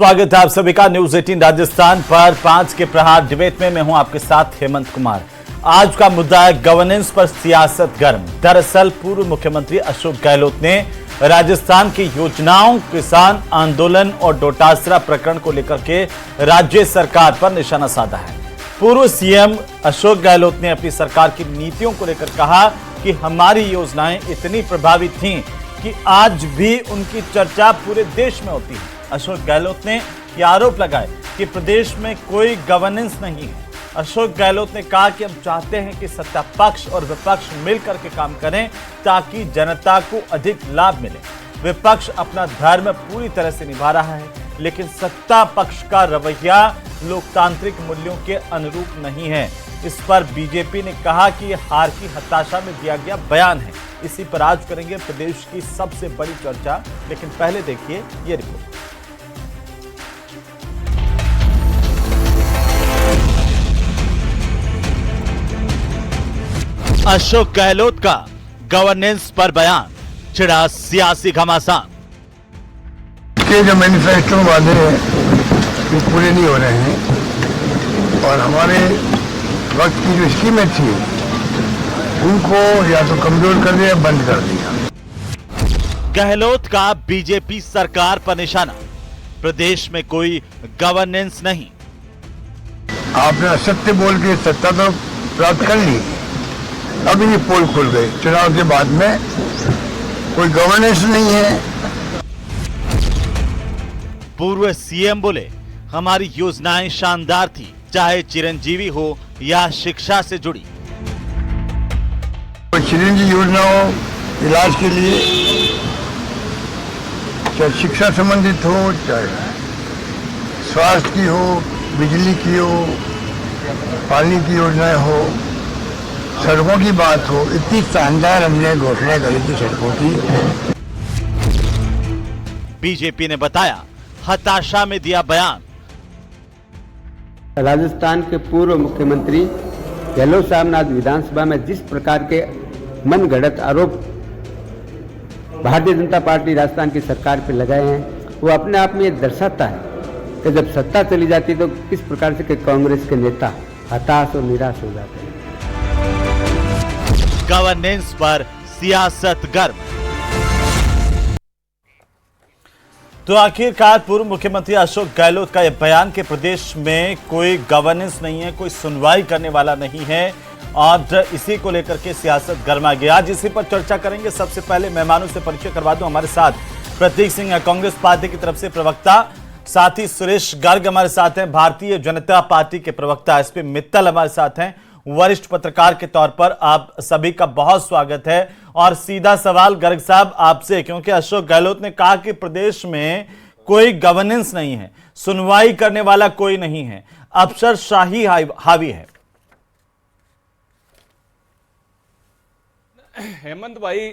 स्वागत है आप सभी का न्यूज 18 राजस्थान पर 5 के प्रहार डिबेट में मैं हूं आपके साथ हेमंत कुमार। आज का मुद्दा है गवर्नेंस पर सियासत गर्म। दरअसल पूर्व मुख्यमंत्री अशोक गहलोत ने राजस्थान की योजनाओं, किसान आंदोलन और डोटासरा प्रकरण को लेकर के राज्य सरकार पर निशाना साधा है। पूर्व सीएम अशोक गहलोत ने अपनी सरकार की नीतियों को लेकर कहा कि हमारी योजनाएं इतनी प्रभावी थीं कि आज भी उनकी चर्चा पूरे देश में होती है। अशोक गहलोत ने यह आरोप लगाए कि प्रदेश में कोई गवर्नेंस नहीं है। अशोक गहलोत ने कहा कि हम चाहते हैं कि सत्ता पक्ष और विपक्ष मिलकर के काम करें ताकि जनता को अधिक लाभ मिले। विपक्ष अपना धर्म पूरी तरह से निभा रहा है, लेकिन सत्ता पक्ष का रवैया लोकतांत्रिक मूल्यों के अनुरूप नहीं है। इस पर बीजेपी ने कहा कि यह हार की हताशा में दिया गया बयान है। इसी पर आज करेंगे प्रदेश की सबसे बड़ी चर्चा, लेकिन पहले देखिए ये रिपोर्ट। अशोक गहलोत का गवर्नेंस पर बयान, छिड़ा सियासी घमासान। के जो मैनिफेस्टो वादे हैं वो पूरे नहीं हो रहे हैं और हमारे वक्त की जो स्कीमें थी उनको या तो कमजोर कर दिया, बंद कर दिया। गहलोत का बीजेपी सरकार पर निशाना, प्रदेश में कोई गवर्नेंस नहीं। आपने असत्य बोल के सत्ता तो प्राप्त कर ली, अभी ये पोल खुल गए। चुनाव के बाद में कोई गवर्नेंस नहीं है। पूर्व सीएम बोले हमारी योजनाएं शानदार थी, चाहे चिरंजीवी हो या शिक्षा से जुड़ी। चिरंजीवी योजनाओं इलाज के लिए, चाहे शिक्षा संबंधित हो, चाहे स्वास्थ्य की हो, बिजली की हो, पानी की योजनाएं हो, सड़कों की बात हो, इतनी शानदार हमने घोषणा करी थी सड़कों की। बीजेपी ने बताया हताशा में दिया बयान। राजस्थान के पूर्व मुख्यमंत्री गहलोत साहब ने आज विधानसभा में जिस प्रकार के मन गढ़ंत आरोप भारतीय जनता पार्टी राजस्थान की सरकार पर लगाए हैं, वो अपने आप में ये दर्शाता है कि जब सत्ता चली जाती तो किस प्रकार से कांग्रेस के नेता हताश और निराश हो जाते हैं। गवर्नेंस पर सियासत गर्म। तो आखिरकार पूर्व मुख्यमंत्री अशोक गहलोत का यह बयान कि प्रदेश में कोई गवर्नेंस नहीं है, कोई सुनवाई करने वाला नहीं है, और इसी को लेकर के सियासत गर्मा गया। आज इसी पर चर्चा करेंगे। सबसे पहले मेहमानों से परिचय करवा दूं। हमारे साथ प्रतीक सिंह कांग्रेस पार्टी की तरफ से प्रवक्ता, साथ ही सुरेश गर्ग हमारे साथ हैं, भारतीय जनता पार्टी के प्रवक्ता एसपी मित्तल हमारे साथ हैं, वरिष्ठ पत्रकार के तौर पर आप सभी का बहुत स्वागत है। और सीधा सवाल गर्ग साहब आपसे, क्योंकि अशोक गहलोत ने कहा कि प्रदेश में कोई गवर्नेंस नहीं है, सुनवाई करने वाला कोई नहीं है, अफसरशाही हावी है। हेमंत भाई,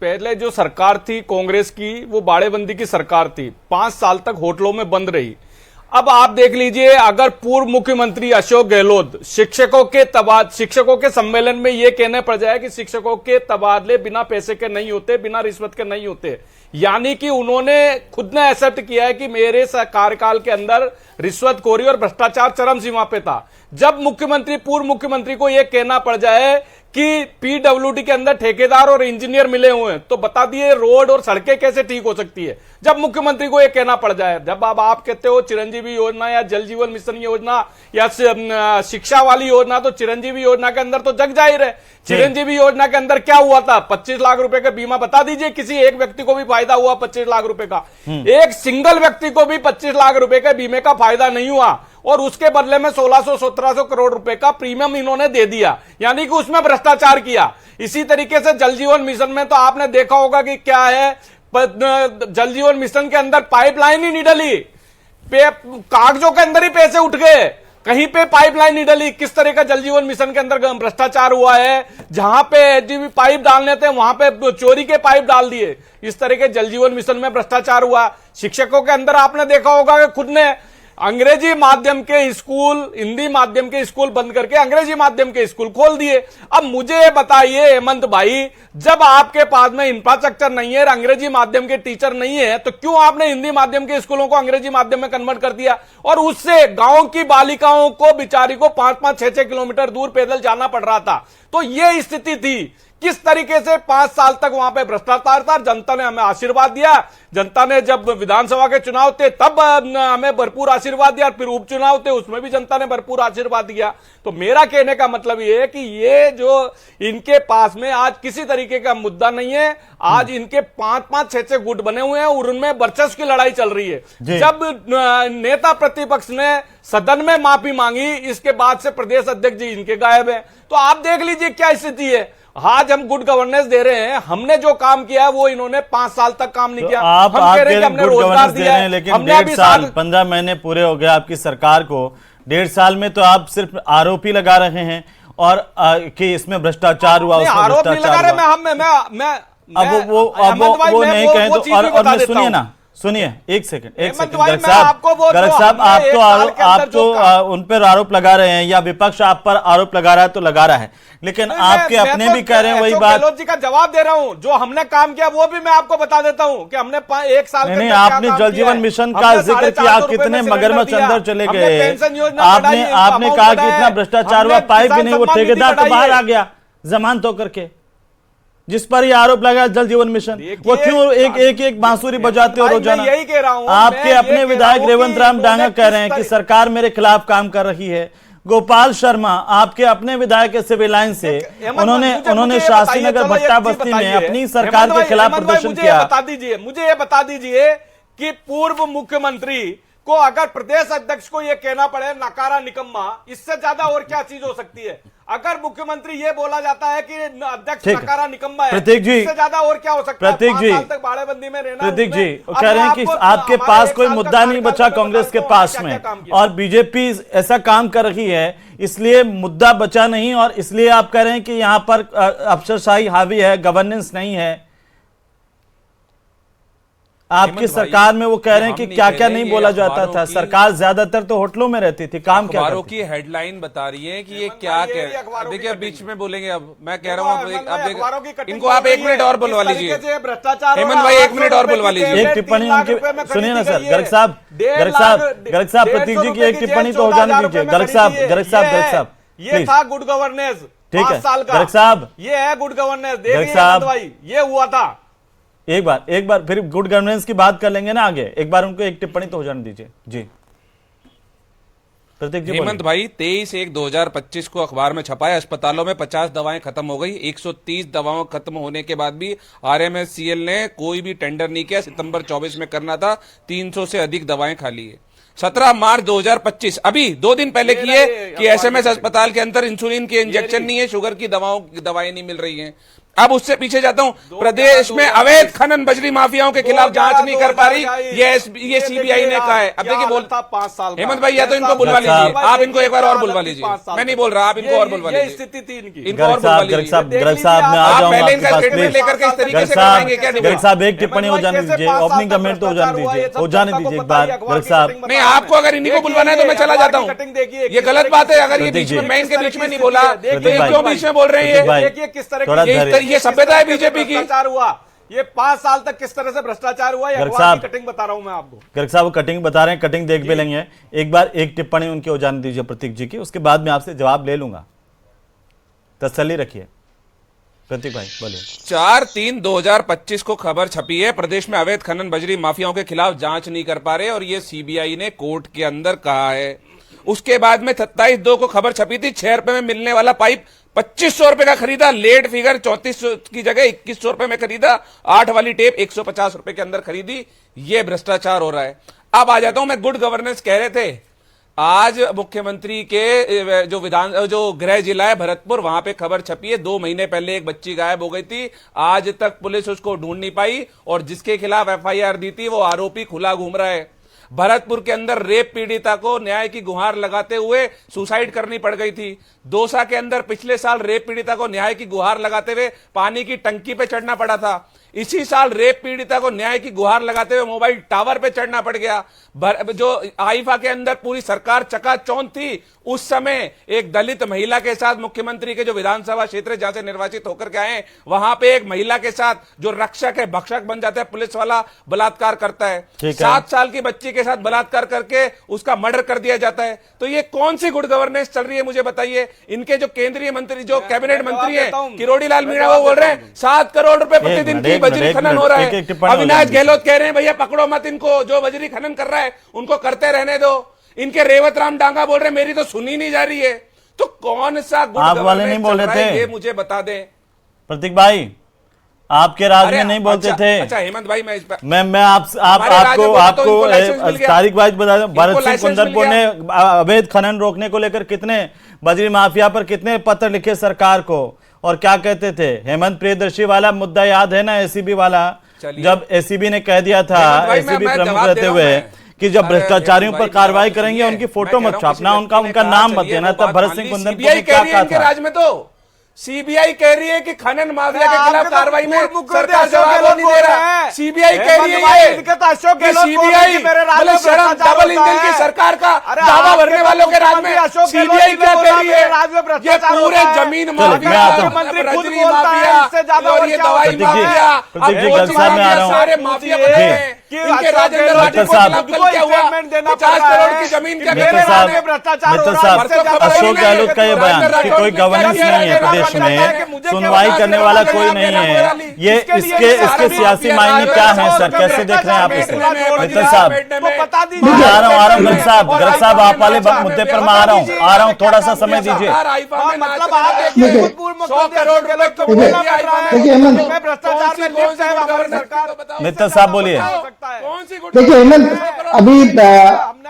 पहले जो सरकार थी कांग्रेस की, वो बाड़ेबंदी की सरकार थी, 5 साल तक होटलों में बंद रही। अब आप देख लीजिए, अगर पूर्व मुख्यमंत्री अशोक गहलोत शिक्षकों के सम्मेलन में यह कहने पड़ जाए कि शिक्षकों के तबादले बिना पैसे के नहीं होते, बिना रिश्वत के नहीं होते, यानी कि उन्होंने खुद ने एक्सेप्ट किया है कि मेरे कार्यकाल के अंदर रिश्वतखोरी और भ्रष्टाचार चरम सीमा पे था। जब पूर्व मुख्यमंत्री को यह कहना पड़ जाए कि पीडब्ल्यूडी के अंदर ठेकेदार और इंजीनियर मिले हुए हैं, तो बता दिए रोड और सड़कें कैसे ठीक हो सकती है। जब मुख्यमंत्री को यह कहना पड़ जाए, जब आप कहते हो चिरंजीवी योजना या जल जीवन मिशन योजना या शिक्षा वाली योजना, तो चिरंजीवी योजना के अंदर तो जग जाहिर है। चिरंजीवी योजना के अंदर क्या हुआ था? 25 लाख रुपए का बीमा। बता दीजिए किसी एक व्यक्ति को भी फायदा हुआ 25 लाख रुपए का? एक सिंगल व्यक्ति को भी 25 लाख रुपए के बीमे का फायदा नहीं हुआ, और उसके बदले में 1600-1700 करोड़ रुपए का प्रीमियम इन्होंने दे दिया, यानी कि उसमें भ्रष्टाचार किया। इसी तरीके से जल जीवन मिशन में तो आपने देखा होगा कि क्या है, जल जीवन मिशन के अंदर पाइपलाइन ही नहीं डली, कागजों के अंदर ही पैसे उठ गए, कहीं पे पाइपलाइन नहीं डली। किस तरह का जल जीवन मिशन के अंदर भ्रष्टाचार हुआ है, जहां पे एचडीबी पाइप डालने थे वहां पे चोरी के पाइप डाल दिए। इस तरह के जल जीवन मिशन में भ्रष्टाचार हुआ। शिक्षकों के अंदर आपने देखा होगा कि खुद ने अंग्रेजी माध्यम के स्कूल, हिंदी माध्यम के स्कूल बंद करके अंग्रेजी माध्यम के स्कूल खोल दिए। अब मुझे ये बताइए हेमंत भाई, जब आपके पास में इंफ्रास्ट्रक्चर नहीं है, अंग्रेजी माध्यम के टीचर नहीं है, तो क्यों आपने हिंदी माध्यम के स्कूलों को अंग्रेजी माध्यम में कन्वर्ट कर दिया? और उससे गांव की बालिकाओं को, बिचारी को 5-5, 6-6 किलोमीटर दूर पैदल जाना पड़ रहा था। तो ये स्थिति थी। किस तरीके से 5 साल तक वहां पे भ्रष्टाचार था। जनता ने हमें आशीर्वाद दिया। जनता ने जब विधानसभा के चुनाव थे तब हमें भरपूर आशीर्वाद दिया, फिर उपचुनाव थे उसमें भी जनता ने भरपूर आशीर्वाद दिया। तो मेरा कहने का मतलब ये है कि ये जो इनके पास में आज किसी तरीके का मुद्दा नहीं है। आज इनके 5-5, 6-6 गुट बने हुए हैं और उनमें वर्चस्व की लड़ाई चल रही है। जब नेता प्रतिपक्ष ने सदन में माफी मांगी, इसके बाद से प्रदेश अध्यक्ष जी इनके गायब है। तो आप देख लीजिए क्या स्थिति है। आज हम गुड गवर्नेंस दे रहे हैं, हमने जो काम किया है वो इन्होंने 5 साल तक काम नहीं किया। आप हम कह रहे हैं कि हमने रोजगार दिया है, लेकिन हमने 1.5 अभी साल 15 महीने पूरे हो गए आपकी सरकार को। 1.5 साल में तो आप सिर्फ आरोप ही लगा रहे हैं और कि इसमें भ्रष्टाचार हुआ, उसमें आरोप नहीं लगा रहे। अब वो नहीं कहें तो। और मैं सुनिए ना, सुनिए एक सेकंड गर्ग साहब, आप तो उन पर आरोप लगा रहे हैं या विपक्ष आप पर आरोप लगा रहा है तो लगा रहा है, लेकिन आपके अपने भी कह रहे हैं वही बात। गहलोत जी का जवाब दे रहा हूं, जो हमने काम किया वो भी मैं आपको बता देता हूं कि हमने 1 साल नहीं, आपने जल जीवन मिशन का जिक्र किया, कितने मगरमच्छ अंदर चले गए। आपने कहा कि इतना भ्रष्टाचार हुआ, पाइप भी नहीं, वो ठेकेदार तो बाहर आ गया जमानत होकर के, जिस पर ये आरोप लगा जल जीवन मिशन। वो क्यों एक बांसुरी बजाते हो रोजाना? यही कह रहा हूं, आपके अपने विधायक रेवंत राम डांगा कह रहे हैं कि सरकार मेरे खिलाफ काम कर रही है। गोपाल शर्मा आपके अपने विधायक सिविल लाइन से, उन्होंने शास्त्री नगर भट्टा बस्ती में अपनी सरकार के खिलाफ प्रदर्शन किया। मुझे ये बता दीजिए कि पूर्व मुख्यमंत्री को अगर प्रदेश अध्यक्ष को यह कहना पड़े नकारा निकम्मा, इससे ज्यादा और क्या चीज हो सकती है? अगर मुख्यमंत्री ये बोला जाता है कि अध्यक्ष नकारा निकम्मा है, प्रतीक जी, इससे ज्यादा और क्या हो सकता है? प्रतीक जी, 5 साल तक बाड़ेबंदी में रहना। प्रतीक जी कह रहे हैं कि आपके पास कोई मुद्दा नहीं बचा कांग्रेस के पास में, और बीजेपी ऐसा काम कर रही है इसलिए मुद्दा बचा नहीं, और इसलिए आप कह रहे हैं कि यहां पर अफसरशाही हावी है, गवर्नेंस नहीं है। आपकी सरकार में वो कह रहे हैं कि क्या क्या नहीं बोला जाता था। सरकार ज्यादातर तो होटलों में रहती थी, काम क्या अखबारों की हेडलाइन बता रही है कि ये क्या कह रहे हैं। देखिए अब बीच में बोलेंगे, अब मैं कह रहा हूँ इनको आप 1 मिनट और बुलवा लीजिए। हेमंत भाई 1 मिनट और बुलवा लीजिए। एक टिप्पणी उनकी सुनिए ना सर। गर्ग साहब प्रतीक जी की एक टिप्पणी तो हो जाने दीजिए। गर्ग साहब ये था गुड गवर्नेंस, ठीक है गर्ग साहब, ये है गुड गवर्नेंस। देखिए ये हुआ था। एक बार फिर गुड गवर्नेंस की बात कर लेंगे ना आगे। एक बार उनको एक टिप्पणी तो हो जाने दीजिए जी। प्रतीक जी हेमंत भाई 23/1/2025 को अखबार में छपा है, अस्पतालों में 50 दवाएं खत्म हो गई। 130 दवाओं खत्म होने के बाद भी RMSCL ने कोई भी टेंडर नहीं किया। सितंबर 24 में करना था, 300 से अधिक दवाएं खाली है। 17 मार्च 2025 अभी 2 दिन पहले की है कि SMS अस्पताल के अंदर इंसुलिन की इंजेक्शन नहीं है, शुगर की दवाएं नहीं मिल रही हैं। अब उससे पीछे जाता हूं, प्रदेश में अवैध खनन बजरी माफियाओं के खिलाफ जांच नहीं कर पा रही, ये CBI ने कहा है। अब देखिए बोलता 5 साल हेमंत भाई, या तो इनको बुलवा लीजिए, आप इनको एक बार और बुलवा लीजिए। मैं नहीं बोल रहा, आप इनको और बुलवा लीजिए। स्थिति थी इनकी। इनको और बुलवा लीजिए। आप पहले इनका स्टेटमेंट लेकर के इस तरीके से बताएंगे क्या? गर्ग साहब एक टिप्पणी हो जाने दीजिए, ओपनिंग कमेंट तो हो जाने दीजिए एक बार। गर्ग साहब नहीं, आपको अगर इन्हीं को बुलवाना है तो मैं चला जाता हूँ। ये गलत बात है। अगर ये बीच में, मैं इनके बीच में नहीं बोला तो ये क्यों बीच में बोल रहे हैं? देखिए किस तरह ये सभ्यता है बीजेपी की। भ्रष्टाचार हुआ, ये 5 साल तक किस तरह से भ्रष्टाचार हुआ, कटिंग बता रहा हूं मैं आपको। गर्ग साहब वो कटिंग बता रहे हैं, कटिंग देख भी लेंगे। एक बार एक टिप्पणी उनकी हो जाने दीजिए प्रतीक जी की, उसके बाद मैं आपसे जवाब ले लूंगा, तसल्ली रखिए। प्रतीक भाई बोलिए। 4/3/2025 को खबर छपी है, प्रदेश में अवैध खनन बजरी माफियाओं के खिलाफ जांच नहीं कर पा रहे, और ये CBI ने कोर्ट के अंदर कहा है। उसके बाद में 27/2 को खबर छपी थी, 6 रुपए में मिलने वाला पाइप 2500 रुपए का खरीदा। लेट फिगर 3400 की जगह 2100 रुपए में खरीदा। 8 वाली टेप 150 रुपए के अंदर खरीदी। ये भ्रष्टाचार हो रहा है। अब आ जाता हूं मैं, गुड गवर्नेंस कह रहे थे। आज मुख्यमंत्री के जो गृह जिला है भरतपुर, वहां पे खबर छपी है, 2 महीने पहले एक बच्ची गायब हो गई थी। आज तक पुलिस उसको ढूंढ नहीं पाई, और जिसके खिलाफ FIR दी थी वो आरोपी खुला घूम रहा है। भरतपुर के अंदर रेप पीड़िता को न्याय की गुहार लगाते हुए सुसाइड करनी पड़ गई थी। दौसा के अंदर पिछले साल रेप पीड़िता को न्याय की गुहार लगाते हुए पानी की टंकी पे चढ़ना पड़ा था। इसी साल रेप पीड़िता को न्याय की गुहार लगाते हुए मोबाइल टावर पे चढ़ना पड़ गया। जो आईफा के अंदर पूरी सरकार चकाचौंध थी, उस समय एक दलित महिला के साथ मुख्यमंत्री के जो विधानसभा क्षेत्र जहां से निर्वाचित होकर के आए, वहां पे एक महिला के साथ जो रक्षक है, भक्षक बन जाता है, पुलिस वाला बलात्कार करता है। 7 साल की बच्ची के साथ बलात्कार करके उसका मर्डर कर दिया जाता है। तो ये कौन सी गुड गवर्नेंस चल रही है, मुझे बताइए। इनके जो केंद्रीय मंत्री, जो कैबिनेट मंत्री है किरोड़ी लाल मीणा, वो बोल रहे हैं 7 करोड़ रुपए प्रतिदिन की बजरी खनन हो रहा है। अविनाश गहलोत कह रहे हैं भैया पकड़ो मत इनको, जो बजरी खनन कर रहा है उनको करते रहने दो। इनके रेवत राम डांगा बोल रहे हैं मेरी तो सुनी नहीं जा रही है। तो कौन सा गुड आप वाले नहीं बोल रहे थे, ये मुझे बता दें। प्रतीक भाई, आपके राज में नहीं बोलते थे। अच्छा हेमंत भाई, मैं आपको तारीख वाइज बता दूं, भरत सिंह कुंदनपुर ने अवैध खनन रोकने को लेकर कितने बजरी माफिया पर कितने पत्र लिखे सरकार को, और क्या कहते थे। हेमंत प्रियदर्शी वाला मुद्दा याद है ना, एसीबी वाला, जब एसीबी ने कह दिया था, एसीबी प्रमुख रहते हुए, कि जब भ्रष्टाचारियों पर कार्रवाई करेंगे उनकी फोटो मत छापना, उनका नाम मत देना। तब भरत सिंह कुंदनपुर ने क्या कहा था। राज में तो सीबीआई कह रही है कि खनन माफिया के खिलाफ कार्रवाई में सरकार जवाब नहीं दे रहा। सीबीआई कह रही है सीबीआई मतलब डबल इंजन की सरकार का दावा भरने वालों के राज में सीबीआई क्या कह रही है। ये पूरे जमीन माफिया, रजनी माफिया और ये दवाई माफिया, सारे माफिया बने हैं। इनके राजेंद्र राठी को कल क्या हुआ, 50 करोड़ की जमीन का अशोक गहलोत का ये बयान कि कोई गवर्नेंस नहीं है प्रदेश में, सुनवाई करने वाला कोई नहीं है, ये इसके सियासी मायने क्या है सर, कैसे देख रहे हैं आप इसे। मित्तल साहब आ रहा हूँ, गर्ग साहब आप वाले मुद्दे पर मैं आ रहा हूँ, थोड़ा सा समय दीजिए। मित्तल साहब बोलिए। देखिए हेमंत, अभी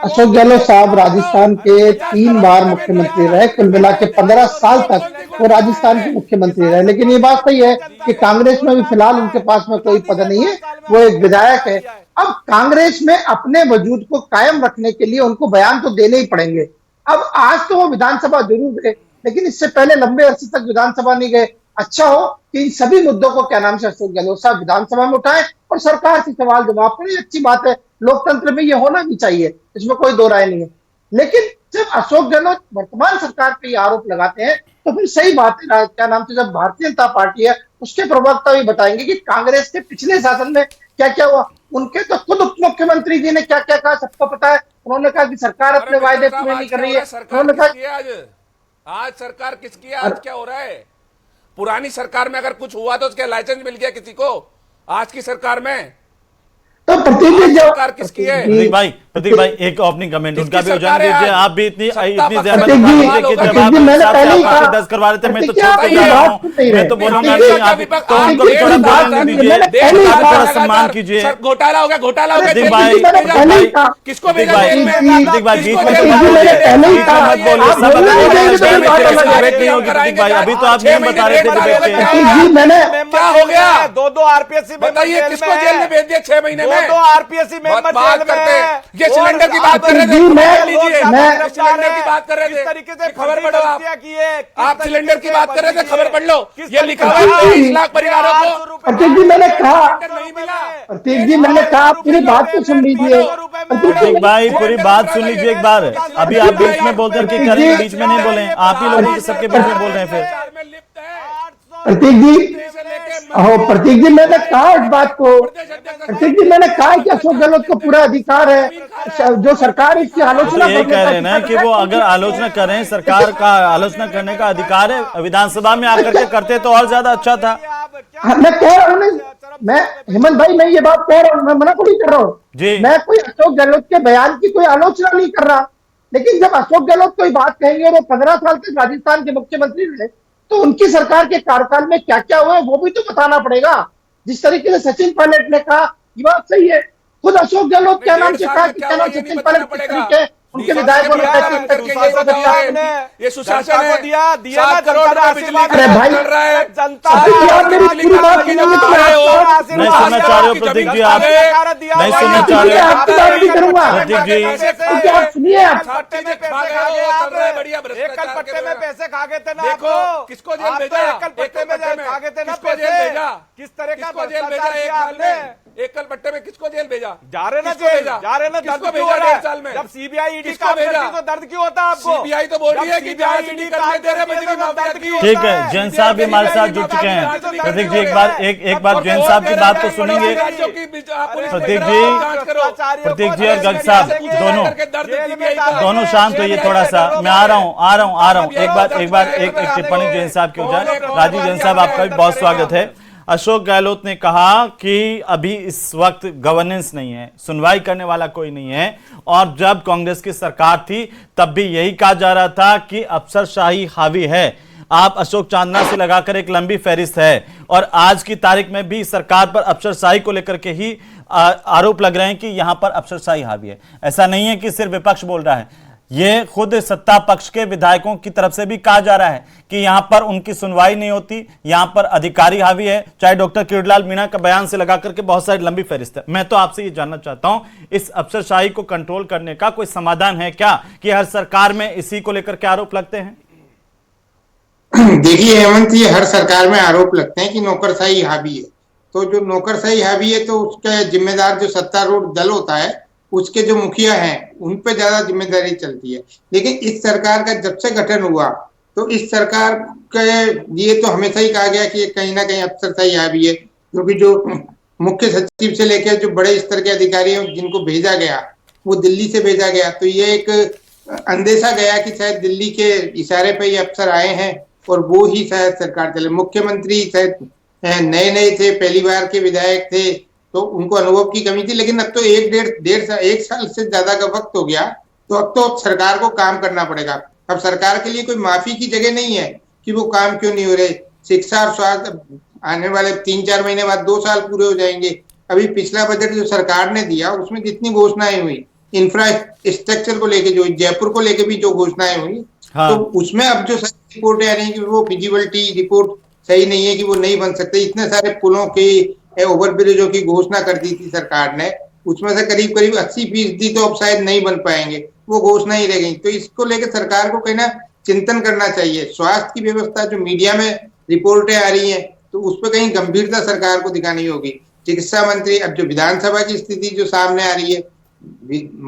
अशोक गहलोत साहब राजस्थान के 3 बार मुख्यमंत्री रहे, कुल मिला के 15 साल तक वो राजस्थान के मुख्यमंत्री रहे। लेकिन ये बात सही है कि कांग्रेस में भी फिलहाल उनके पास में कोई पद नहीं है, वो एक विधायक है। अब कांग्रेस में अपने वजूद को कायम रखने के लिए उनको बयान तो देने ही पड़ेंगे। अब आज तो वो विधानसभा जरूर गए, लेकिन इससे पहले लंबे अरसे तक विधानसभा नहीं गए। अच्छा हो कि इन सभी मुद्दों को क्या नाम से अशोक गहलोत साहब विधानसभा में उठाएं और सरकार से सवाल जवाब करें। अच्छी बात है, लोकतंत्र में ये होना भी चाहिए, इसमें कोई दो राय नहीं है। लेकिन जब अशोक गहलोत वर्तमान सरकार पे आरोप लगाते हैं तो फिर सही बात है, क्या नाम से, जब भारतीय जनता पार्टी है उसके प्रवक्ता भी बताएंगे कि कांग्रेस के पिछले शासन में क्या क्या हुआ। उनके तो खुद उप मुख्यमंत्री जी ने क्या क्या कहा सबको पता है। उन्होंने कहा कि सरकार अपने वायदे पूरे नहीं कर रही है। उन्होंने कहा आज सरकार किसकी है, आज क्या हो रहा है। पुरानी सरकार में अगर कुछ हुआ तो उसका लाइसेंस मिल गया किसी को, आज की सरकार में तो सरकार किसकी है। प्रतीक भाई एक ओपनिंग कमेंट उनका भी हो जाने दीजिए। आप भी इतनी जहमत दस करवा रहे थे, मैं तो मैं तो बोलूंगा नहीं, आप तो उनको भी थोड़ा बोलने दीजिए, थोड़ा सम्मान कीजिए। घोटाला हो गया, घोटाला हो गया। प्रतीक भाई किसको प्रतीक भाई बीच में मत बोलिए, नहीं होगी। प्रतीक भाई अभी तो आप नहीं बता रहे थे क्या हो गया। 2 आरपीएससी बताइए किसको जेल में भेज दिया 6 महीने में। 2 आरपीएससी मेंबर बात करते हैं, ये सिलेंडर की बात कर रहे थे, सिलेंडर की बात कर रहे थे, तरीके से खबर पढ़ो आप सिलेंडर की बात कर रहे थे, खबर पढ़ लो। ये लिखा हुआ है 23 लाख परिवारों को। प्रतीक जी मैंने कहा, नहीं मिला। प्रतीक जी मैंने कहा पूरी बात तो सुन लीजिए। प्रतीक भाई पूरी बात सुन लीजिए एक बार। अभी आप बीच में बोलते हैं कि करें, बीच में नहीं बोले, आप ही लोग सबके बीच में बोल रहे हैं। फिर प्रतीक जी मैंने कहा इस बात को, प्रतीक जी मैंने कहा कि अशोक गहलोत को पूरा अधिकार है, जो सरकार इसकी आलोचना ये कह रहे हैं ना कि वो अगर आलोचना करें, सरकार का आलोचना करने का अधिकार है, विधानसभा में आकर के करते तो और ज्यादा अच्छा था। मैं कह रहा हूँ, मैं हेमंत भाई मैं ये बात कह रहा हूँ, मैं मना को नहीं कर रहा हूँ। मैं कोई अशोक गहलोत के बयान की कोई आलोचना नहीं कर रहा, लेकिन जब अशोक गहलोत कोई बात कहेंगे और वो 15 साल तक राजस्थान के मुख्यमंत्री रहे तो उनकी सरकार के कार्यकाल में क्या क्या हुआ है वो भी तो बताना पड़ेगा। जिस तरीके से सचिन पायलट ने कहा ये बात सही है, खुद अशोक गहलोत क्या नाम से कहा कि क्या नाम सचिन पायलट किस तरीके उनके विधायकों ने पैसे करके ये बताया है, ये सुशासन है। दिया 7 करोड़ का बिजली अरे भाई, चल रहा है। जनता अभी आप मेरी पूरी बात सुनोगे तो मैं आपको- नहीं सुनना चाह रहे हो प्रतीक जी आप? नहीं सुनना चाह रहे हो? आपकी बात भी करूंगा। प्रतीक जी क्योंकि आप सुनिए, आप एकल पट्टे में पैसे खा गए थे ना। देखो, आपको किसको जेल आप तो भेजा? एकल पट्टे में खा गए थे ना किसको जेल पैसे। भेजा? किस तरह का किसको जेल भेजा भ्रष्टाचार एक किया साल आपने? में? एकल पट्टे में किसको जेल भेजा? जा रहे ना किसको जेल, भेजा? जा रहे ना। किसको दर्द क्यों भेजा हो रहा 1.5 साल है? में? जब सीबीआई ईडी किसको काम भेजा? करती तो दर्द क्यों होता आपको? सीबीआई तो बोल रही है कि जांच नहीं करने दे रहे बजरी माफिया की। ठीक है, जैन साहब भी हमारे साथ जुड़ चुके हैं। प्रतीक जी एक बार जैन साहब की बात तो सुनेंगे। प्रतीक जी और गर्ग साहब दोनों शांत होइए थोड़ा सा। मैं आ रहा हूँ। एक बार एक टिप्पणी जैन साहब की हो जाए। राजीव जैन साहब आपका भी बहुत स्वागत है। अशोक गहलोत ने कहा कि अभी इस वक्त गवर्नेंस नहीं है, सुनवाई करने वाला कोई नहीं है, और जब कांग्रेस की सरकार थी तब भी यही कहा जा रहा था कि अफसरशाही हावी है। आप अशोक चांदना से लगाकर एक लंबी फहरिस्त है, और आज की तारीख में भी सरकार पर अफसरशाही को लेकर के ही आरोप लग रहे हैं कि यहां पर अफसरशाही हावी है। ऐसा नहीं है कि सिर्फ विपक्ष बोल रहा है, ये खुद सत्ता पक्ष के विधायकों की तरफ से भी कहा जा रहा है कि यहां पर उनकी सुनवाई नहीं होती, यहां पर अधिकारी हावी है। चाहे डॉक्टर किरोड़ीलाल मीणा का बयान से लगा करके बहुत सारी लंबी फहरिस्त है। मैं तो आपसे ये जानना चाहता हूं, इस अफसरशाही को कंट्रोल करने का कोई समाधान है क्या, कि हर सरकार में इसी को लेकर के आरोप लगते हैं? देखिए हेमंत, ये हर सरकार में आरोप लगते हैं कि नौकरशाही हावी है। तो जो नौकरशाही हावी है तो उसका जिम्मेदार जो सत्तारूढ़ दल होता है, उसके जो मुखिया हैं उन पे ज्यादा जिम्मेदारी चलती है। लेकिन इस सरकार का जब से गठन हुआ तो इस सरकार के ये तो हमेशा ही कहा गया कि कहीं ना कहीं अफसरशाही हावी है, क्योंकि जो मुख्य सचिव से लेकर जो बड़े स्तर के अधिकारी हैं जिनको भेजा गया वो दिल्ली से भेजा गया, तो ये एक अंदेशा गया कि शायद दिल्ली के इशारे पे ये अफसर आए हैं और वो ही शायद सरकार चले। मुख्यमंत्री शायद नए थे, पहली बार के विधायक थे, तो उनको अनुभव की कमी थी। लेकिन अब तो एक साल से ज्यादा का वक्त हो गया, तो अब तो सरकार को काम करना पड़ेगा। अब सरकार के लिए कोई माफी की जगह नहीं है कि वो काम क्यों नहीं हो रहे। शिक्षा और स्वास्थ्य आने वाले 3-4 महीने बाद 2 साल पूरे हो जाएंगे। अभी पिछला बजट जो सरकार ने दिया उसमें जितनी घोषणाएं हुई इंफ्रास्ट्रक्चर को लेके, जो जयपुर को लेके भी जो घोषणाएं हुई, हाँ। तो उसमें अब जो रिपोर्टें आ रही है कि वो फिजिबिलिटी रिपोर्ट सही नहीं है, कि वो नहीं बन सकते। इतने सारे पुलों की, ओवरब्रिजों की घोषणा कर दी थी सरकार ने, उसमें से करीब 80% तो अब शायद नहीं बन पाएंगे, वो घोषणा ही रह गई। तो इसको लेकर सरकार को कहीं ना चिंतन करना चाहिए। स्वास्थ्य की व्यवस्था जो मीडिया में रिपोर्टें आ रही हैं, तो उस पर कहीं गंभीरता सरकार को दिखानी होगी। चिकित्सा मंत्री, अब जो विधानसभा की स्थिति जो सामने आ रही है,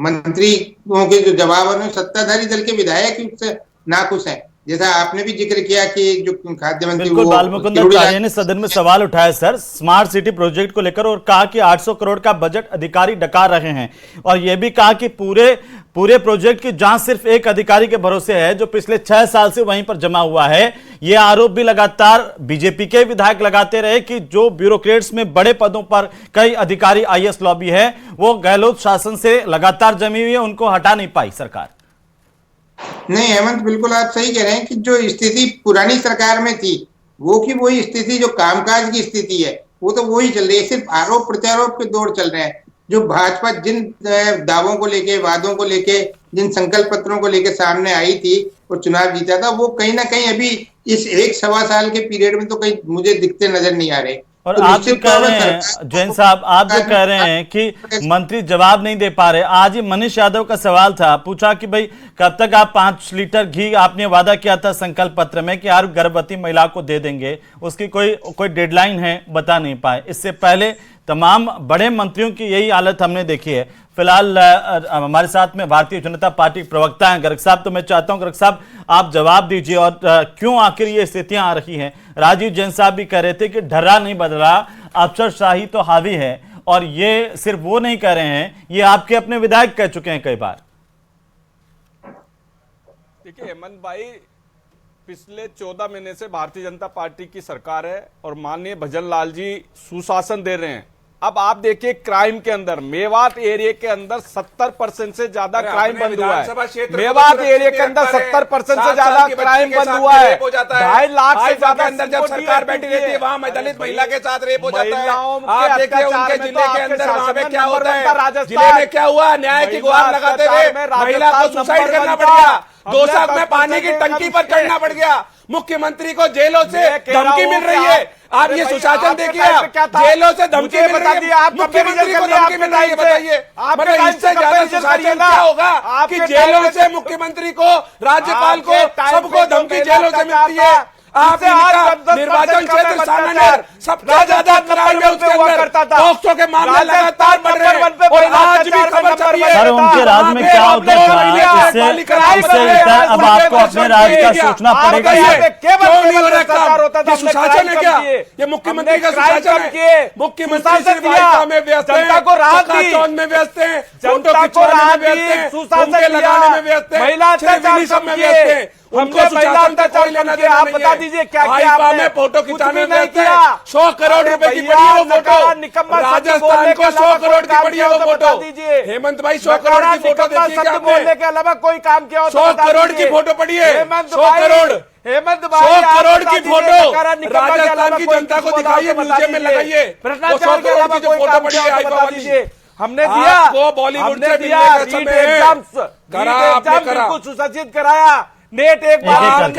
मंत्रियों के जो जवाब है, सत्ताधारी दल के विधायक उससे नाखुश हैं। जैसा आपने भी जिक्र किया कि जो खाद्य मंत्री बिल्कुल, बालमुकुंद आचार्य ने सदन में सवाल उठाया सर स्मार्ट सिटी प्रोजेक्ट को लेकर, और कहा कि 800 करोड़ का बजट अधिकारी डकार रहे हैं, और यह भी कहा कि पूरे प्रोजेक्ट की जांच सिर्फ एक अधिकारी के भरोसे है जो पिछले 6 साल से वहीं पर जमा हुआ है। यह आरोप भी लगातार बीजेपी के विधायक लगाते रहे कि जो ब्यूरोक्रेट्स में बड़े पदों पर कई अधिकारी आईएएस लॉबी है, वो गहलोत शासन से लगातार जमी हुई है, उनको हटा नहीं पाई सरकार। नहीं हेमंत, बिल्कुल आप सही कह रहे हैं कि जो स्थिति पुरानी सरकार में थी वो की वही स्थिति, जो कामकाज की स्थिति है वो तो वही चल रही है। सिर्फ आरोप प्रत्यारोप के दौर चल रहे हैं। जो भाजपा जिन दावों को लेके, वादों को लेके, जिन संकल्प पत्रों को लेके सामने आई थी और चुनाव जीता था, वो कहीं ना कहीं अभी इस 1-1.25 साल के पीरियड में तो कहीं मुझे दिखते नजर नहीं आ रहे। और तो आप जो कह रहे हैं जैन साहब, आप जो कह रहे हैं कि मंत्री जवाब नहीं दे पा रहे, आज ही मनीष यादव का सवाल था, पूछा कि भाई कब तक आप 5 लीटर घी आपने वादा किया था संकल्प पत्र में कि हर गर्भवती महिला को दे देंगे, उसकी कोई डेडलाइन है, बता नहीं पाए। इससे पहले तमाम बड़े मंत्रियों की यही हालत हमने देखी है। फिलहाल हमारे साथ में भारतीय जनता पार्टी प्रवक्ता हैं गर्ग साहब, तो मैं चाहता हूं गर्ग साहब आप जवाब दीजिए, और क्यों आखिर ये स्थितियां आ रही हैं। राजीव जैन साहब भी कह रहे थे कि ढर्रा नहीं बदला, अफसरशाही तो हावी है, और ये सिर्फ वो नहीं कह रहे हैं, ये आपके अपने विधायक कह चुके हैं कई बार। देखिए हेमंत भाई, पिछले 14 महीने से भारतीय जनता पार्टी की सरकार है और माननीय भजन लाल जी सुशासन दे रहे हैं। अब आप देखिए क्राइम के अंदर मेवात एरिया के अंदर 70% से ज्यादा क्राइम बंद हुआ है। मेवात एरिया के अंदर 70% से ज्यादा क्राइम बंद हुआ है। 2.5 लाख से ज्यादा अंदर जब सरकार बैठी रहती है वहां दलित महिला के साथ रेप हो जाता है। आप देखिए उनके जिले के अंदर वहां पे क्या होता है, जिले में क्या हुआ, न्याय की गुहार लगाते हुए महिला को सुसाइड करना पड़ गया, 2 साल में पानी की टंकी पर चढ़ना पड़ गया, मुख्यमंत्री को जेलों से धमकी मिल रही है। आप ये सुशासन देखिए, जेलों से धमकी मिल रही है, मुख्यमंत्री को धमकी मिल रही है। बताइए मतलब इससे ज्यादा सुशासन क्या होगा कि जेलों से मुख्यमंत्री को, राज्यपाल को, सबको धमकी जेलों से मिलती है। आप निर्वाचन क्षेत्र सामान्य सबसे ज्यादा क्राइम है उसके अंदर, पॉक्सो के मामले लगातार बढ़ रहे हैं और आज भी खबर चल रही है। सर उनके राज्य में क्या होता है, इससे अब आपको अपने राज्य का सोचना पड़ेगा। क्यों नहीं हो रहा काम? ये सुशासन है क्या? ये मुख्यमंत्री का सुशासन है? मुख्यमंत्री सिर्फ आइका में व्यस्त है, चौन में व्यस्त है, फोटो खिंचवाने में व्यस्त है, उनके लगाने में व्यस्त है, सिर्फ सब में व्यस्त है। उनको सुशासन का कोई लेना देना नहीं है। बता दीजिए क्या क्या आपने फोटो खिंचाने में व्यस्त है। 100 करोड़ रुपए की पड़ी है वो फोटो, राजस्थान को 100 करोड़ की पड़ी है वो फोटो। हेमंत भाई 100 करोड़ की फोटो देखी क्या आपने? बोलने के अलावा कोई काम किया हो 100 करोड़ की फोटो पड़ी है, 100 करोड़, हेमंत 100 करोड़ की फोटो राजस्थान की जनता को दिखाइए, म्यूजियम में लगाइए। 100 करोड़ की जो फोटो पड़ी है आईफा वाली, हमने दिया, वो बॉलीवुड से दिया बिल्कुल सुशासित कराया। नेट एक बार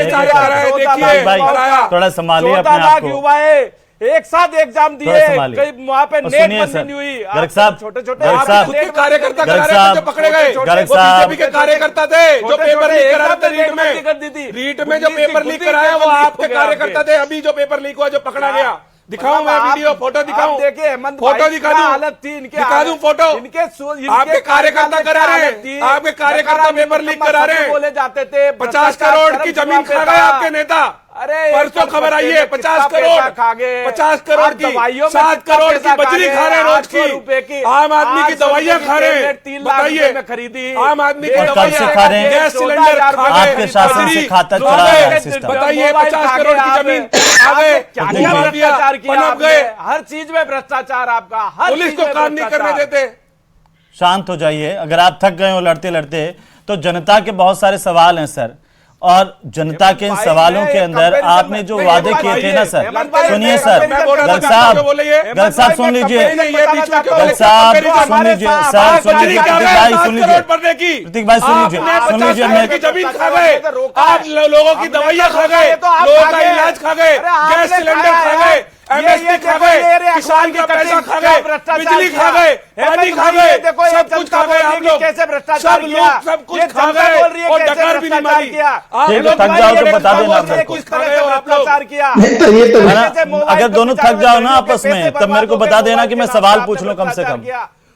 थोड़ा संभालिए अपने आप को। युवाएं एक साथ एग्जाम दिए, कई वहां पे नेट बंद नहीं हुई। गर्ग साहब, छोटे छोटे कार्यकर्ता जो पकड़े गए, बीजेपी के कार्यकर्ता थे जो पेपर लीक करा रहे थे रीट में जो पेपर लीक कराया वो आपके कार्यकर्ता थे। अभी जो पेपर लीक हुआ जो पकड़ा गया, दिखाऊं मैं वीडियो, फोटो दिखाऊं? देखिए हेमंत फोटो दिखा दूं? हालत थी इनके, दिखा दूं फोटो? आपके कार्यकर्ता करा रहे हैं, आपके कार्यकर्ता पेपर लीक करा रहे हैं। बोले जाते थे 50 करोड़ की जमीन खा गए आपके नेता। अरे परसों खबर आई है 50 करोड़ खा गए, 50 करोड़ की 7 करोड़ की बजरी खा रहे हैं रोज की। आम आदमी की दवाइयां खा रहे हैं, 3 लाख में खरीदी आम आदमी की दवाइयां खा रहे हैं, गैस सिलेंडर खा गए, आपके शासन से खाता चला रहा है सिस्टम। बताइए 50 करोड़ की जमीन खा गए, भ्रष्टाचार किया गए, हर चीज में भ्रष्टाचार आपका, हर पुलिस को काम नहीं करने देते। शांत हो जाइए, अगर आप थक गए हो लड़ते लड़ते तो जनता के बहुत सारे सवाल हैं सर, और जनता के इन सवालों के अंदर आपने जो वादे किए थे ना सर, सुनिए सर, गर्ग साहब सुन लीजिए, गर्ग साहब सुन लीजिए, सर सुन लीजिए, प्रतीक भाई सुन लीजिए, प्रतीक भाई सुन लीजिए, मैं जमीन खा गए, आप लोगों की दवाइयां खा गए, लोगों का इलाज खा गए, गैस सिलेंडर खा गए, एमएसपी खा गए, किसान का पैसा खा गए, बिजली खा गए, पानी खा गए, सब कुछ खा गए आप लोग, सब लोग सब कुछ खा गए और डकार भी नहीं मारी। आप लोग थक जाओ तो बता देना सब कुछ खा गए और आप लोग अगर दोनों थक जाओ ना आपस में तब मेरे को बता देना कि मैं सवाल पूछ लूं कम से कम।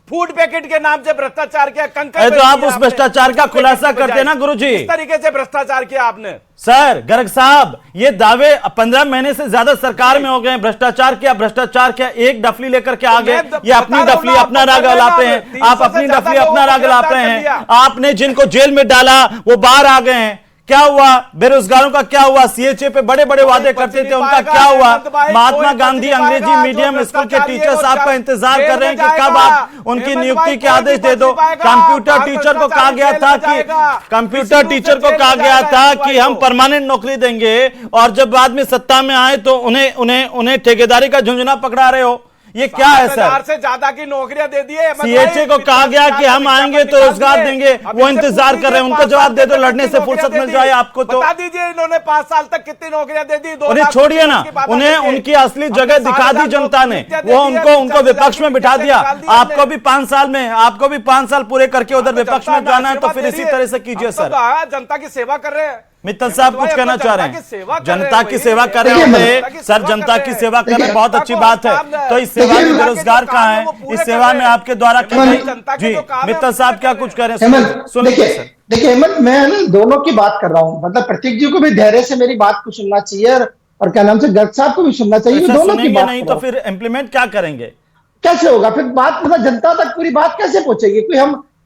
फूड पैकेट के नाम से भ्रष्टाचार किया, कंकर तो आप उस भ्रष्टाचार का खुलासा करते ना गुरुजी। इस तरीके से भ्रष्टाचार किया आपने सर। गर्ग साहब ये दावे 15 महीने से ज्यादा सरकार में हो गए, भ्रष्टाचार किया, एक डफली लेकर के आ गए, ये अपनी डफली अपना राग अलापे हैं, आप अपनी डफली अपना राग अलापे हैं। आपने जिनको जेल में डाला वो बाहर आ गए हैं, क्या हुआ? बेरोजगारों का क्या हुआ? सीएचए पे बड़े बड़े वादे करते थे, उनका क्या हुआ? महात्मा गांधी अंग्रेजी मीडियम स्कूल के टीचर्स आपका इंतजार कर रहे हैं कि कब आप उनकी नियुक्ति के आदेश दे दो। कंप्यूटर टीचर को कहा गया था कि हम परमानेंट नौकरी देंगे, और जब बाद में सत्ता में आए तो उन्हें ठेकेदारी का झुंझुना पकड़ा रहे हो। ये क्या है सर? से ज्यादा की नौकरियां दे दी है। सीएचए को कहा गया कि हम आएंगे तो रोजगार देंगे, वो इंतजार कर रहे हैं, उनको जवाब दे दो, लड़ने से फुर्सत मिल जाए आपको। तो बता दीजिए इन्होंने 5 साल तक कितनी नौकरियां दे दी? उन्हें छोड़िए ना, उन्हें उनकी असली जगह दिखा दी जनता ने, वो उनको विपक्ष में बिठा दिया। आपको भी 5 साल पूरे करके उधर विपक्ष में जाना है, तो फिर इसी तरह से कीजिए सर। जनता की सेवा कर रहे हैं। मित्तल साहब कुछ कहना चाह रहे हैं? जनता की सेवा कर रहे हैं सर, जनता की सेवा कर रहे हैं, बहुत अच्छी बात है। तो इस सेवा में बेरोजगार कहाँ है? इस सेवा में आपके द्वारा जी मित्तल साहब क्या कुछ कह रहे हैं? सुनिए सर। देखिए हेमंत, मैं ना दोनों की बात कर रहा हूँ, मतलब प्रतीक जी को भी धैर्य से मेरी बात को सुनना चाहिए और क्या नाम से गर्ग साहब को भी सुनना चाहिए। दोनों की बात नहीं तो फिर इम्प्लीमेंट क्या करेंगे? कैसे होगा फिर बात? मतलब जनता तक पूरी बात कैसे पहुंचेगी?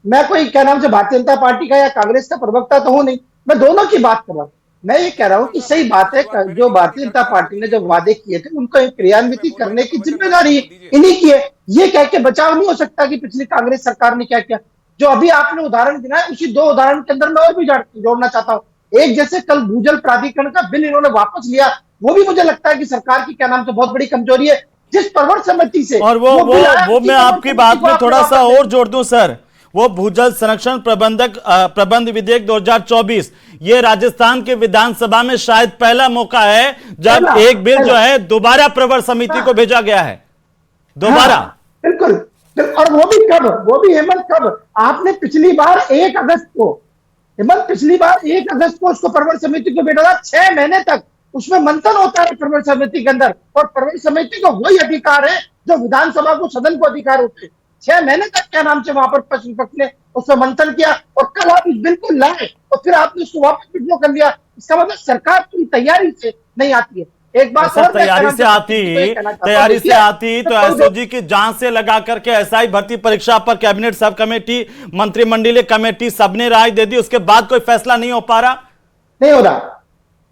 मैं कोई क्या नाम से भारतीय जनता पार्टी का या कांग्रेस का प्रवक्ता तो हूं नहीं, मैं दोनों की बात कर रहा हूं। मैं ये कह रहा हूँ कि सही बात है, जो भारतीय जनता पार्टी ने जो वादे किए थे उनको क्रियान्वित करने की जिम्मेदारी इन्हीं की है। ये कह के बचाव नहीं हो सकता कि पिछली कांग्रेस सरकार ने क्या किया। जो अभी आपने उदाहरण दिया, उसी 2 उदाहरण के अंदर मैं और भी जोड़ना चाहता हूँ। एक, जैसे कल भूजल प्राधिकरण का बिल इन्होंने वापस लिया, वो भी मुझे लगता है कि सरकार की क्या नाम से बहुत बड़ी कमजोरी है। जिस प्रवर समिति से और वो मैं आपकी बात में थोड़ा सा और जोड़ दूं सर, वो भूजल संरक्षण प्रबंध विधेयक 2024, ये राजस्थान के विधानसभा में शायद पहला मौका है जब एक बिल जो है दोबारा प्रवर समिति को भेजा गया है, दोबारा। बिल्कुल। और वो भी हेमंत कब, आपने पिछली बार 1 अगस्त को उसको प्रवर समिति को भेजा था। 6 महीने तक उसमें मंथन होता है प्रवर समिति के अंदर, और प्रवर समिति को वही अधिकार है जो विधानसभा को, सदन को अधिकार होते हैं। 6 महीने तक क्या नाम से वहां पर विपक्ष ने उसमें मंथन किया, और कल आप इस बिल को लाए और फिर आपने उसको वापस विड्रॉ कर लिया। इसका मतलब सरकार पूरी तैयारी से नहीं आती है। एक बात और, तैयारी से आती तो एसओजी की जांच से लगा करके एसआई भर्ती परीक्षा पर कैबिनेट सब कमेटी, मंत्रिमंडलीय कमेटी सबने राय दे दी, उसके बाद कोई फैसला नहीं हो पा रहा, नहीं हो रहा।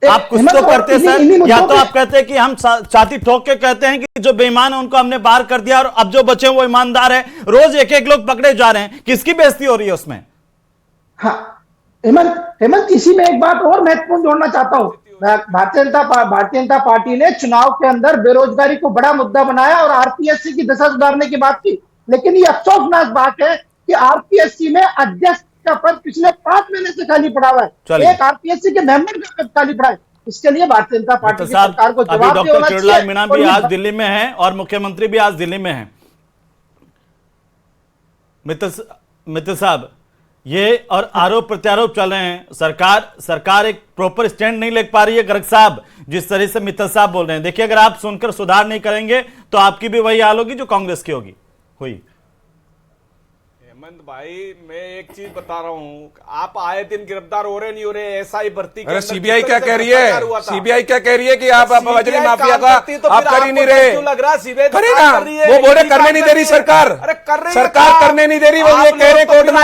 आप कुछ तो करते सर, या तो आप कहते हैं कि हम छाती ठोक के कहते हैं कि जो बेईमान है उनको हमने बाहर कर दिया और अब जो बचे वो ईमानदार है। रोज एक लोग पकड़े जा रहे हैं, किसकी बेइज्जती हो रही है उसमें? हाँ हेमंत, इसी में एक बात और महत्वपूर्ण जोड़ना चाहता हूं। भारतीय जनता पार्टी ने चुनाव के अंदर बेरोजगारी को बड़ा मुद्दा बनाया और आरपीएससी की दशा सुधारने की बात की, लेकिन ये अफसोसनाक बात है कि आरपीएससी में अध्यक्ष का पद पिछले 5 महीने से खाली पड़ा हुआ है। एक आरपीएससी के मेंबर का पद खाली पड़ा है। इसके लिए भारतीय जनता पार्टी की सरकार को जवाब देना चाहिए। डॉक्टर चुड़लाल मीणा भी आज दिल्ली में है और मुख्यमंत्री भी आज दिल्ली में है। मित्तल साहब, ये और आरोप प्रत्यारोप चल रहे हैं, सरकार एक प्रॉपर स्टैंड नहीं ले पा रही है। गर्ग साहब, जिस तरह से मित्तल साहब बोल रहे हैं, देखिए अगर आप सुनकर सुधार नहीं करेंगे तो आपकी भी वही हाल होगी जो कांग्रेस की हुई। हेमंत भाई, मैं एक चीज बता रहा हूँ, आप आए दिन गिरफ्तार हो रहे नहीं हो रहे, एसआई भर्ती। अरे सीबीआई क्या कह रही है? सीबीआई क्या कह रही है कि आप बजरी माफिया का आप कर ही नहीं रहे? लग रहा सीबीआई करे ना, वो बोले करने नहीं दे रही सरकार। सरकार करने नहीं दे रही, वो ये कह रहे कोर्ट में।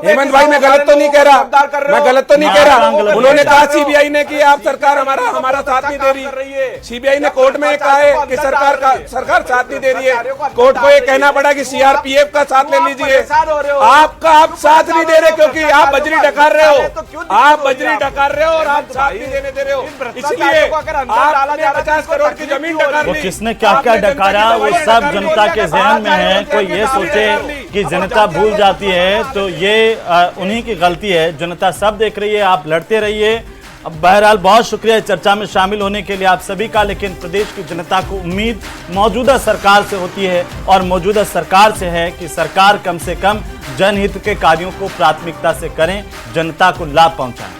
हेमंत भाई, मैं गलत तो नहीं कह रहा, उन्होंने कहा सीबीआई ने कि आप सरकार हमारा साथ नहीं दे रही। सीबीआई ने कोर्ट में कहा है कि सरकार साथ नहीं दे रही है। कोर्ट को ये कहना पड़ा कि सीआरपीएफ का साथ ले लीजिए। आप साथ नहीं दे रहे क्योंकि आप बजरी डकार रहे हो, और आप साथ नहीं देने दे रहे हो, इसलिए आपने 50 करोड़ की जमीन डकार ली। वो किसने क्या क्या डकारा वो सब जनता के जहन में है। कोई ये सोचे कि जनता भूल जाती है तो ये उन्हीं की गलती है। जनता सब देख रही है, आप लड़ते रहिए। अब बहरहाल बहुत शुक्रिया चर्चा में शामिल होने के लिए आप सभी का, लेकिन प्रदेश की जनता को उम्मीद मौजूदा सरकार से होती है और मौजूदा सरकार से है कि सरकार कम से कम जनहित के कार्यों को प्राथमिकता से करें, जनता को लाभ पहुंचाएं।